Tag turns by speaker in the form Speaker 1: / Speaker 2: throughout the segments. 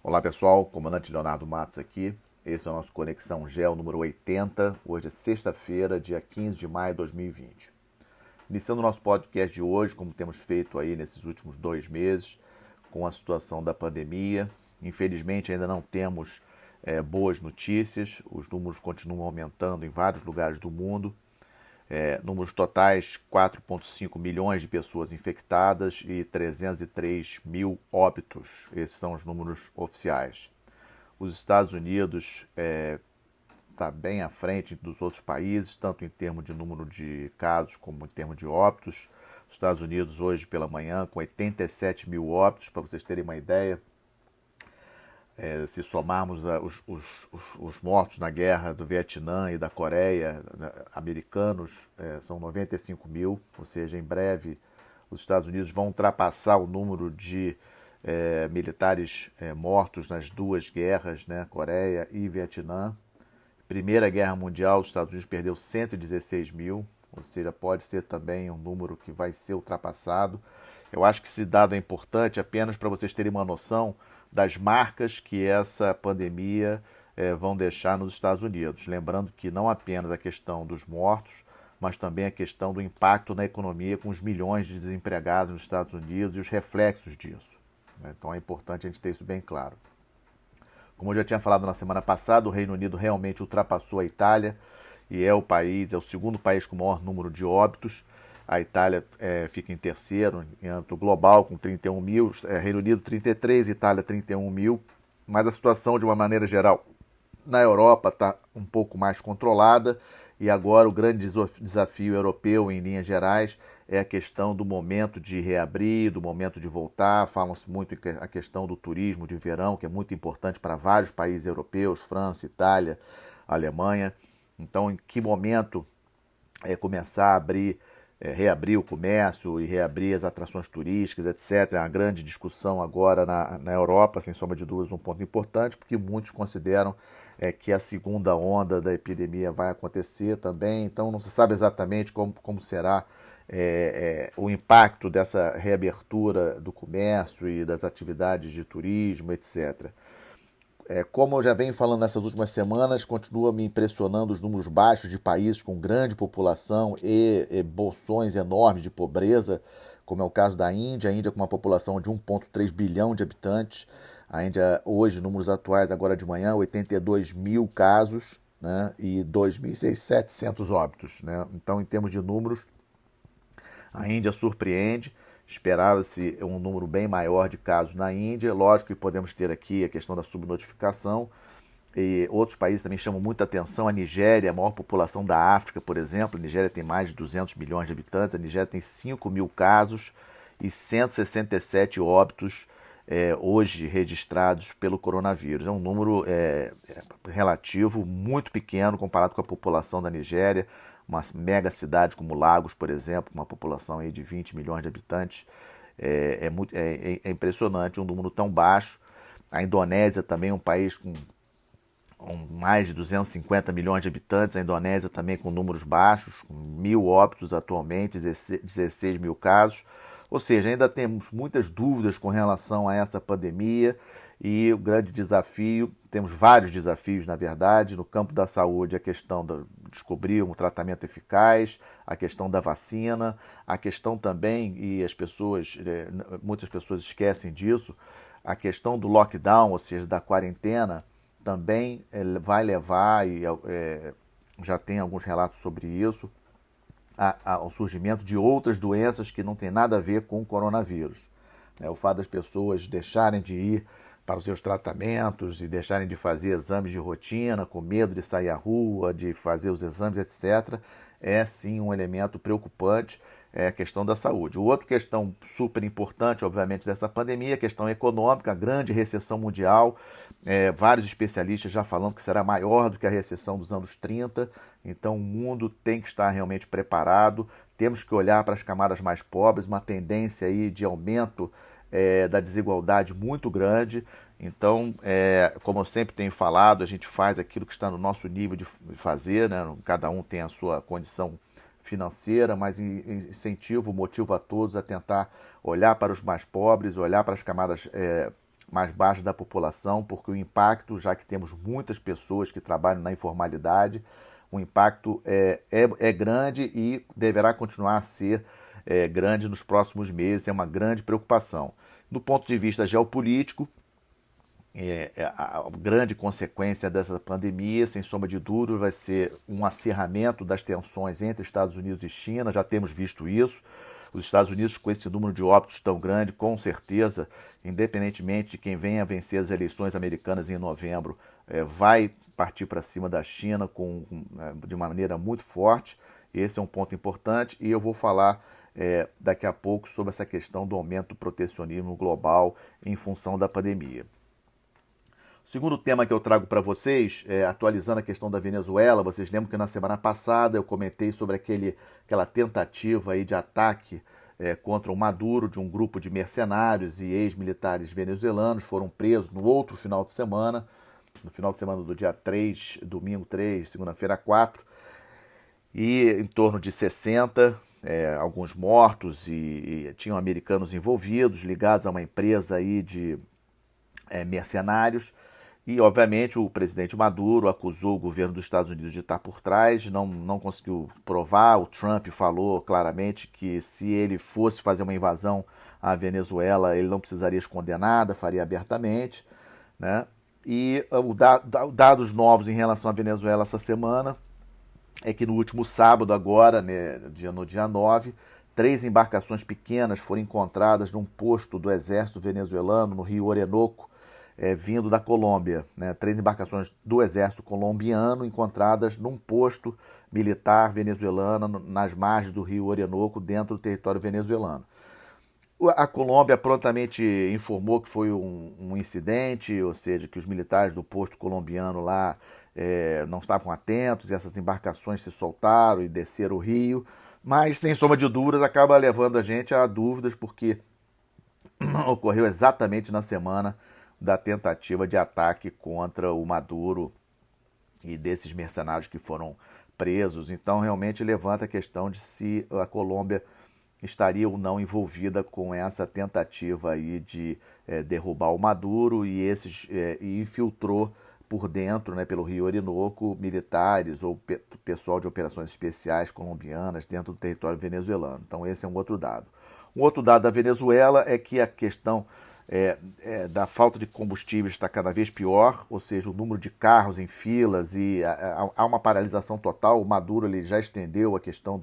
Speaker 1: Olá pessoal, comandante Leonardo Matos aqui. Esse é o nosso Conexão Gel número 80. Hoje é sexta-feira, dia 15 de maio de 2020. Iniciando o nosso podcast de hoje, como temos feito aí nesses últimos 2 meses, com a situação da pandemia. Infelizmente ainda não temos boas notícias, os números continuam aumentando em vários lugares do mundo. Números totais, 4,5 milhões de pessoas infectadas e 303 mil óbitos. Esses são os números oficiais. Os Estados Unidos está bem à frente dos outros países, tanto em termos de número de casos como em termos de óbitos. Os Estados Unidos hoje pela manhã com 87 mil óbitos, para vocês terem uma ideia. Se somarmos os mortos na guerra do Vietnã e da Coreia, americanos, são 95 mil, ou seja, em breve os Estados Unidos vão ultrapassar o número de militares mortos nas duas guerras, né, Coreia e Vietnã. Primeira Guerra Mundial, os Estados Unidos perdeu 116 mil, ou seja, pode ser também um número que vai ser ultrapassado. Eu acho que esse dado é importante apenas para vocês terem uma noção das marcas que essa pandemia vão deixar nos Estados Unidos. Lembrando que não apenas a questão dos mortos, mas também a questão do impacto na economia com os milhões de desempregados nos Estados Unidos e os reflexos disso. Então é importante a gente ter isso bem claro. Como eu já tinha falado na semana passada, o Reino Unido realmente ultrapassou a Itália e é o segundo país com o maior número de óbitos. A Itália fica em terceiro, em âmbito global, com 31 mil, Reino Unido 33, Itália 31 mil. Mas a situação, de uma maneira geral, na Europa está um pouco mais controlada. E agora o grande desafio europeu, em linhas gerais, é a questão do momento de reabrir, do momento de voltar. Falam-se muito a questão do turismo de verão, que é muito importante para vários países europeus, França, Itália, Alemanha. Então, em que momento começar a reabrir o comércio e reabrir as atrações turísticas, etc. É uma grande discussão agora na Europa, sem sombra de dúvidas, um ponto importante, porque muitos consideram que a segunda onda da epidemia vai acontecer também, então não se sabe exatamente como será o impacto dessa reabertura do comércio e das atividades de turismo, etc. Como eu já venho falando nessas últimas semanas, continua me impressionando os números baixos de países com grande população e bolsões enormes de pobreza, como é o caso da Índia. A Índia com uma população de 1,3 bilhão de habitantes. A Índia, hoje, números atuais, agora de manhã, 82 mil casos, né, e 2.700 óbitos. Né? Então, em termos de números, a Índia surpreende. Esperava-se um número bem maior de casos na Índia. Lógico que podemos ter aqui a questão da subnotificação. E outros países também chamam muita atenção. A Nigéria, a maior população da África, por exemplo. A Nigéria tem mais de 200 milhões de habitantes. A Nigéria tem 5 mil casos e 167 óbitos hoje registrados pelo coronavírus. É um número relativo muito pequeno comparado com a população da Nigéria, uma mega cidade como Lagos, por exemplo, com uma população aí de 20 milhões de habitantes. É impressionante um número tão baixo. A Indonésia também é um país com mais de 250 milhões de habitantes, a Indonésia também com números baixos, com 1.000 óbitos atualmente, 16 mil casos. Ou seja, ainda temos muitas dúvidas com relação a essa pandemia e o grande desafio, temos vários desafios na verdade, no campo da saúde, a questão de descobrir um tratamento eficaz, a questão da vacina, a questão também, e muitas pessoas esquecem disso, a questão do lockdown, ou seja, da quarentena, também vai levar, e já tem alguns relatos sobre isso, ao surgimento de outras doenças que não tem nada a ver com o coronavírus. O fato das pessoas deixarem de ir para os seus tratamentos e deixarem de fazer exames de rotina, com medo de sair à rua, de fazer os exames, etc., é sim um elemento preocupante, é a questão da saúde. Outra questão super importante, obviamente, dessa pandemia é a questão econômica, a grande recessão mundial. Vários especialistas já falando que será maior do que a recessão dos anos 30, então o mundo tem que estar realmente preparado, temos que olhar para as camadas mais pobres, uma tendência aí de aumento da desigualdade muito grande. Então, como eu sempre tenho falado, a gente faz aquilo que está no nosso nível de fazer, né? Cada um tem a sua condição financeira, mas motivo a todos a tentar olhar para os mais pobres, olhar para as camadas mais baixa da população, porque o impacto, já que temos muitas pessoas que trabalham na informalidade, o impacto é grande e deverá continuar a ser grande nos próximos meses, é uma grande preocupação. Do ponto de vista geopolítico, a grande consequência dessa pandemia, sem sombra de dúvida, vai ser um acirramento das tensões entre Estados Unidos e China. Já temos visto isso. Os Estados Unidos, com esse número de óbitos tão grande, com certeza, independentemente de quem venha a vencer as eleições americanas em novembro, vai partir para cima da China de uma maneira muito forte. Esse é um ponto importante e eu vou falar daqui a pouco sobre essa questão do aumento do protecionismo global em função da pandemia. O segundo tema que eu trago para vocês, atualizando a questão da Venezuela, vocês lembram que na semana passada eu comentei sobre aquela tentativa aí de ataque contra o Maduro, de um grupo de mercenários e ex-militares venezuelanos, foram presos no outro final de semana, no final de semana do dia 3, domingo 3, segunda-feira 4, e em torno de 60, alguns mortos e tinham americanos envolvidos, ligados a uma empresa aí de mercenários. E, obviamente, o presidente Maduro acusou o governo dos Estados Unidos de estar por trás, não conseguiu provar. O Trump falou claramente que se ele fosse fazer uma invasão à Venezuela, ele não precisaria esconder nada, faria abertamente, né? E dados novos em relação à Venezuela essa semana é que no último sábado agora, né, no dia 9, 3 embarcações pequenas foram encontradas num posto do exército venezuelano no rio Orinoco, vindo da Colômbia, né? 3 embarcações do exército colombiano encontradas num posto militar venezuelano nas margens do rio Orinoco, dentro do território venezuelano. A Colômbia prontamente informou que foi um incidente, ou seja, que os militares do posto colombiano lá não estavam atentos e essas embarcações se soltaram e desceram o rio, mas sem sombra de dúvidas acaba levando a gente a dúvidas, porque ocorreu exatamente na semana da tentativa de ataque contra o Maduro e desses mercenários que foram presos. Então, realmente levanta a questão de se a Colômbia estaria ou não envolvida com essa tentativa aí de derrubar o Maduro e infiltrou por dentro, né, pelo Rio Orinoco, militares ou pessoal de operações especiais colombianas dentro do território venezuelano. Então, esse é um outro dado. Um outro dado da Venezuela é que a questão da falta de combustível está cada vez pior, ou seja, o número de carros em filas e há uma paralisação total. O Maduro ele já estendeu a questão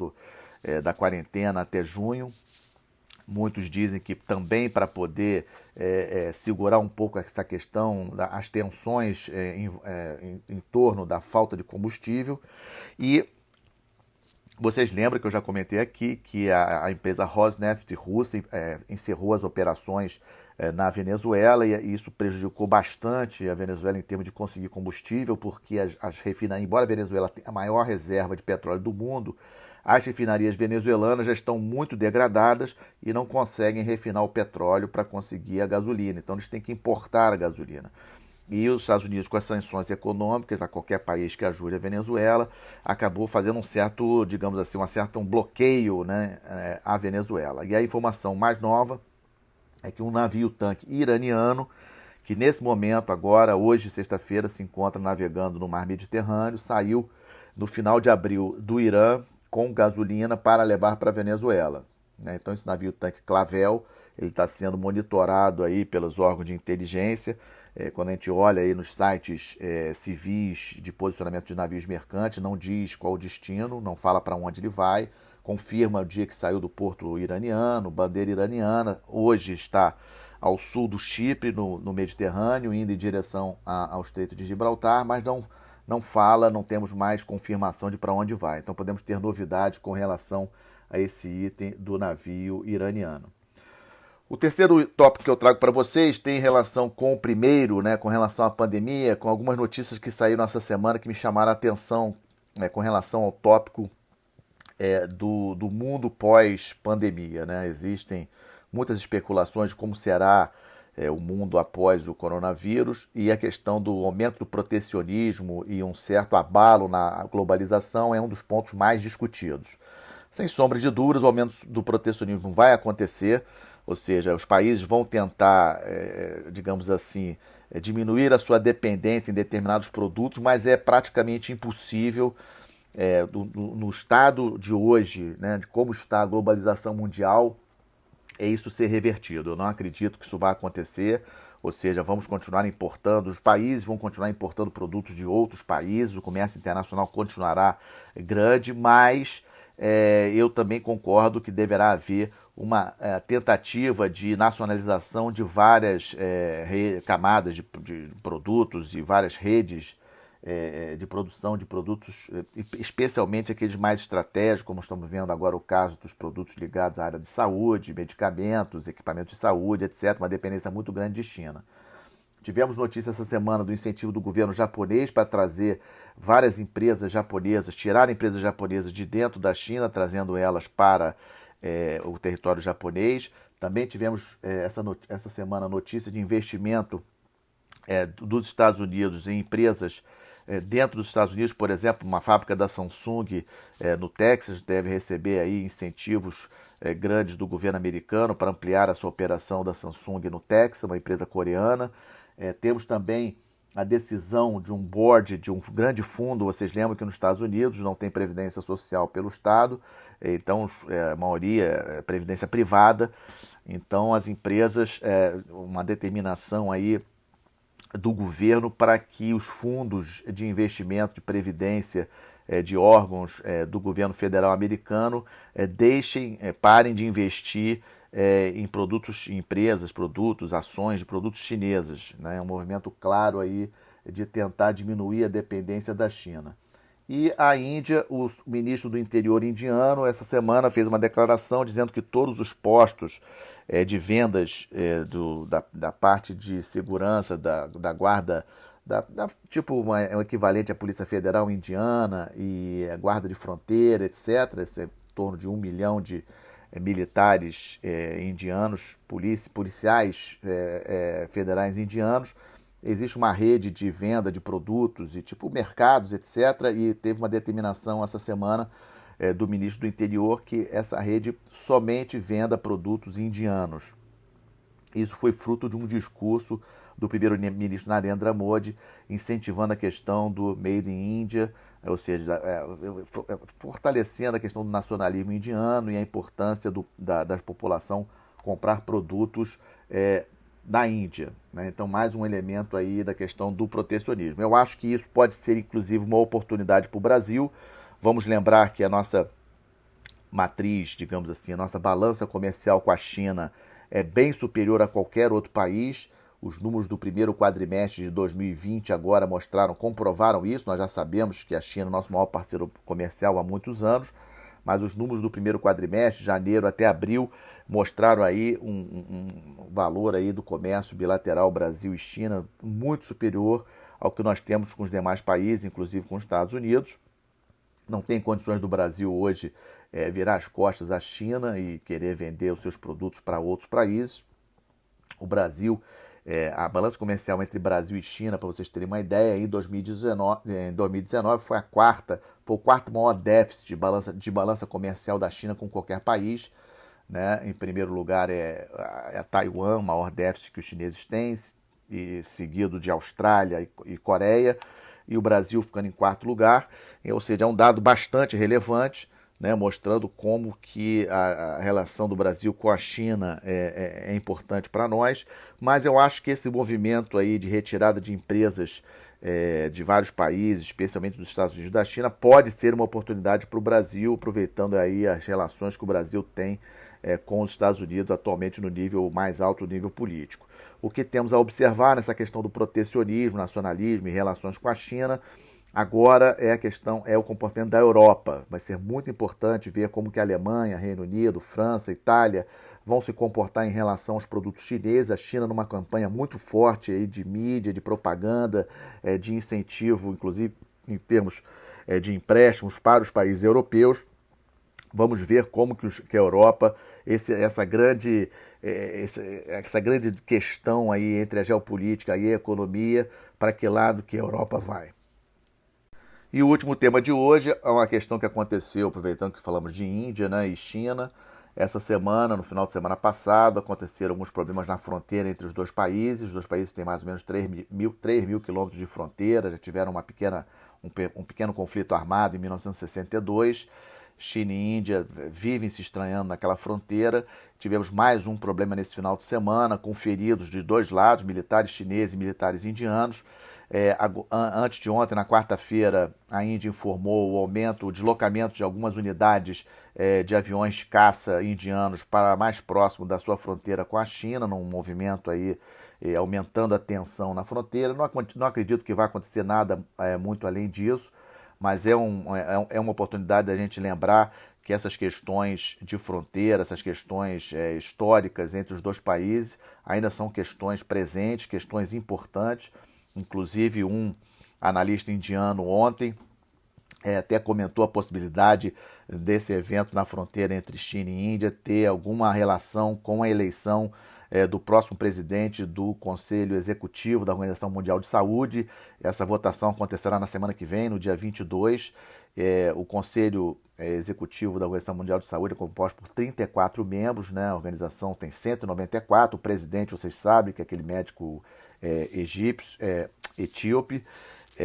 Speaker 1: da quarentena até junho. Muitos dizem que também para poder segurar um pouco essa questão, as tensões em torno da falta de combustível. E vocês lembram que eu já comentei aqui que a empresa Rosneft russa encerrou as operações na Venezuela e isso prejudicou bastante a Venezuela em termos de conseguir combustível, porque as refinarias, embora a Venezuela tenha a maior reserva de petróleo do mundo, as refinarias venezuelanas já estão muito degradadas e não conseguem refinar o petróleo para conseguir a gasolina. Então eles têm que importar a gasolina. E os Estados Unidos, com as sanções econômicas a qualquer país que ajude a Venezuela, acabou fazendo um certo, digamos assim, um bloqueio, né, à Venezuela. E a informação mais nova é que um navio-tanque iraniano, que nesse momento, agora, hoje, sexta-feira, se encontra navegando no mar Mediterrâneo, saiu no final de abril do Irã com gasolina para levar para a Venezuela. Então esse navio-tanque Clavel, ele está sendo monitorado aí pelos órgãos de inteligência. Quando a gente olha aí nos sites civis de posicionamento de navios mercantes, não diz qual o destino, não fala para onde ele vai, confirma o dia que saiu do porto iraniano, bandeira iraniana, hoje está ao sul do Chipre, no Mediterrâneo, indo em direção ao Estreito de Gibraltar, mas não fala, não temos mais confirmação de para onde vai. Então podemos ter novidades com relação a esse item do navio iraniano. O terceiro tópico que eu trago para vocês tem relação com o primeiro, né, com relação à pandemia, com algumas notícias que saíram essa semana que me chamaram a atenção com relação ao tópico do mundo pós-pandemia, né? Existem muitas especulações de como será o mundo após o coronavírus e a questão do aumento do protecionismo e um certo abalo na globalização é um dos pontos mais discutidos. Sem sombra de dúvidas, o aumento do protecionismo vai acontecer, ou seja, os países vão tentar, digamos assim, diminuir a sua dependência em determinados produtos, mas é praticamente impossível no estado de hoje, né, de como está a globalização mundial, isso ser revertido. Eu não acredito que isso vai acontecer, ou seja, vamos continuar importando, os países vão continuar importando produtos de outros países, o comércio internacional continuará grande, mas eu também concordo que deverá haver uma tentativa de nacionalização de várias camadas de produtos e várias redes de produção de produtos, especialmente aqueles mais estratégicos, como estamos vendo agora o caso dos produtos ligados à área de saúde, medicamentos, equipamentos de saúde, etc., uma dependência muito grande de China. Tivemos notícia essa semana do incentivo do governo japonês para trazer várias empresas japonesas, tirar empresas japonesas de dentro da China, trazendo elas para o território japonês. Também tivemos essa semana notícia de investimento dos Estados Unidos em empresas dentro dos Estados Unidos, por exemplo, uma fábrica da Samsung no Texas deve receber aí incentivos grandes do governo americano para ampliar a sua operação da Samsung no Texas, uma empresa coreana. Temos também a decisão de um board de um grande fundo. Vocês lembram que nos Estados Unidos não tem previdência social pelo Estado, então a maioria é previdência privada. Então as empresas, uma determinação aí do governo para que os fundos de investimento de previdência de órgãos do governo federal americano parem de investir em produtos, em empresas, produtos, ações de produtos chineses. Né? É um movimento claro aí de tentar diminuir a dependência da China. E a Índia, o ministro do Interior indiano, essa semana fez uma declaração dizendo que todos os postos de vendas da parte de segurança, da guarda, tipo um equivalente à Polícia Federal indiana e a guarda de fronteira, etc., esse é em torno de 1 milhão de militares indianos, policiais federais indianos. Existe uma rede de venda de produtos e tipo mercados, etc. E teve uma determinação essa semana do ministro do Interior que essa rede somente venda produtos indianos. Isso foi fruto de um discurso do primeiro-ministro Narendra Modi incentivando a questão do Made in India, ou seja, fortalecendo a questão do nacionalismo indiano e a importância da população comprar produtos da Índia. Né? Então, mais um elemento aí da questão do protecionismo. Eu acho que isso pode ser, inclusive, uma oportunidade para o Brasil. Vamos lembrar que a nossa matriz, digamos assim, a nossa balança comercial com a China é bem superior a qualquer outro país. Os números do primeiro quadrimestre de 2020 agora comprovaram isso. Nós já sabemos que a China é o nosso maior parceiro comercial há muitos anos, mas os números do primeiro quadrimestre, janeiro até abril, mostraram aí um valor aí do comércio bilateral Brasil e China muito superior ao que nós temos com os demais países, inclusive com os Estados Unidos. Não tem condições do Brasil hoje virar as costas à China e querer vender os seus produtos para outros países. O Brasil, a balança comercial entre Brasil e China, para vocês terem uma ideia, em 2019 foi o quarto maior déficit de balança comercial da China com qualquer país. Né? Em primeiro lugar é Taiwan, o maior déficit que os chineses têm, e seguido de Austrália e Coreia, e o Brasil ficando em quarto lugar. Ou seja, é um dado bastante relevante, né, mostrando como que a relação do Brasil com a China é importante para nós, mas eu acho que esse movimento aí de retirada de empresas de vários países, especialmente dos Estados Unidos e da China, pode ser uma oportunidade para o Brasil, aproveitando aí as relações que o Brasil tem com os Estados Unidos atualmente no nível mais alto, nível político. O que temos a observar nessa questão do protecionismo, nacionalismo e relações com a China, agora é o comportamento da Europa. Vai ser muito importante ver como que a Alemanha, Reino Unido, França, Itália vão se comportar em relação aos produtos chineses. A China numa campanha muito forte aí de mídia, de propaganda, de incentivo, inclusive em termos de empréstimos para os países europeus. Vamos ver como que a Europa, essa grande questão aí entre a geopolítica e a economia, para que lado que a Europa vai. E o último tema de hoje é uma questão que aconteceu, aproveitando que falamos de Índia, né, e China. Essa semana, no final de semana passado, aconteceram alguns problemas na fronteira entre os dois países. Os dois países têm mais ou menos 3.000 quilômetros de fronteira, já tiveram um pequeno conflito armado em 1962. China e Índia vivem se estranhando naquela fronteira. Tivemos mais um problema nesse final de semana, com feridos de dois lados, militares chineses e militares indianos. Antes de ontem, na quarta-feira, a Índia informou o deslocamento de algumas unidades de aviões de caça indianos para mais próximo da sua fronteira com a China, num movimento aí aumentando a tensão na fronteira. Não acredito que vai acontecer nada muito além disso, mas é uma oportunidade da gente lembrar que essas questões de fronteira, essas questões históricas entre os dois países ainda são questões presentes, questões importantes. Inclusive, um analista indiano ontem até comentou a possibilidade desse evento na fronteira entre China e Índia ter alguma relação com a eleição do próximo presidente do Conselho Executivo da Organização Mundial de Saúde. Essa votação acontecerá na semana que vem, no dia 22. O Conselho Executivo da Organização Mundial de Saúde é composto por 34 membros, né? A organização tem 194. O presidente, vocês sabem, que é aquele médico etíope,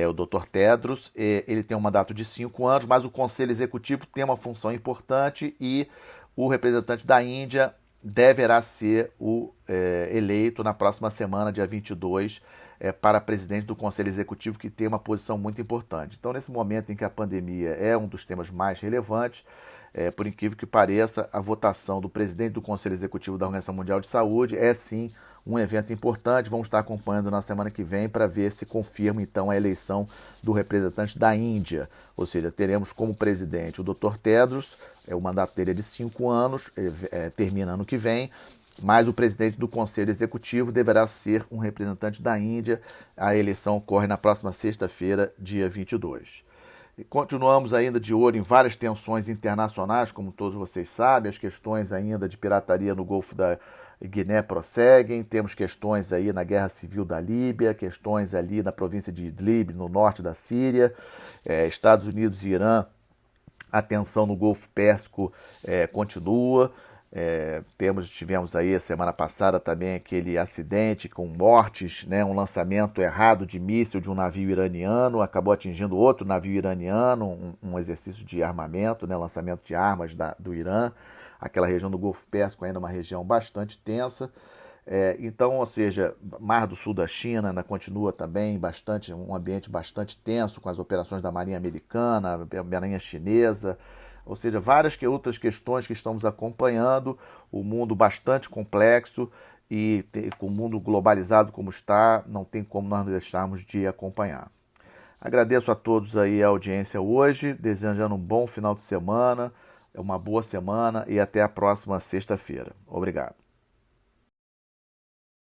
Speaker 1: o Dr. Tedros. Ele tem um mandato de 5 anos, mas o Conselho Executivo tem uma função importante e o representante da Índia deverá ser eleito na próxima semana, dia 22, para presidente do Conselho Executivo, que tem uma posição muito importante. Então, nesse momento em que a pandemia é um dos temas mais relevantes, por incrível que pareça, a votação do presidente do Conselho Executivo da Organização Mundial de Saúde é, sim, um evento importante. Vamos estar acompanhando na semana que vem para ver se confirma, então, a eleição do representante da Índia. Ou seja, teremos como presidente o Dr. Tedros, o mandato dele é de 5 anos, termina ano que vem, mas o presidente do Conselho Executivo deverá ser um representante da Índia. A eleição ocorre na próxima sexta-feira, dia 22. E continuamos ainda de olho em várias tensões internacionais, como todos vocês sabem. As questões ainda de pirataria no Golfo da Guiné prosseguem. Temos questões aí na guerra civil da Líbia, questões ali na província de Idlib, no norte da Síria, Estados Unidos e Irã. A tensão no Golfo Pérsico continua. Tivemos aí a semana passada também aquele acidente com mortes, né, um lançamento errado de míssil de um navio iraniano, acabou atingindo outro navio iraniano, um exercício de armamento, né, lançamento de armas do Irã. Aquela região do Golfo Pérsico ainda é uma região bastante tensa. Então, ou seja, Mar do Sul da China ainda continua também um ambiente bastante tenso, com as operações da Marinha Americana, Marinha Chinesa. Ou seja, várias outras questões que estamos acompanhando, o mundo bastante complexo e com o mundo globalizado como está, não tem como nós deixarmos de acompanhar. Agradeço a todos aí a audiência hoje, desejando um bom final de semana, uma boa semana e até a próxima sexta-feira. Obrigado.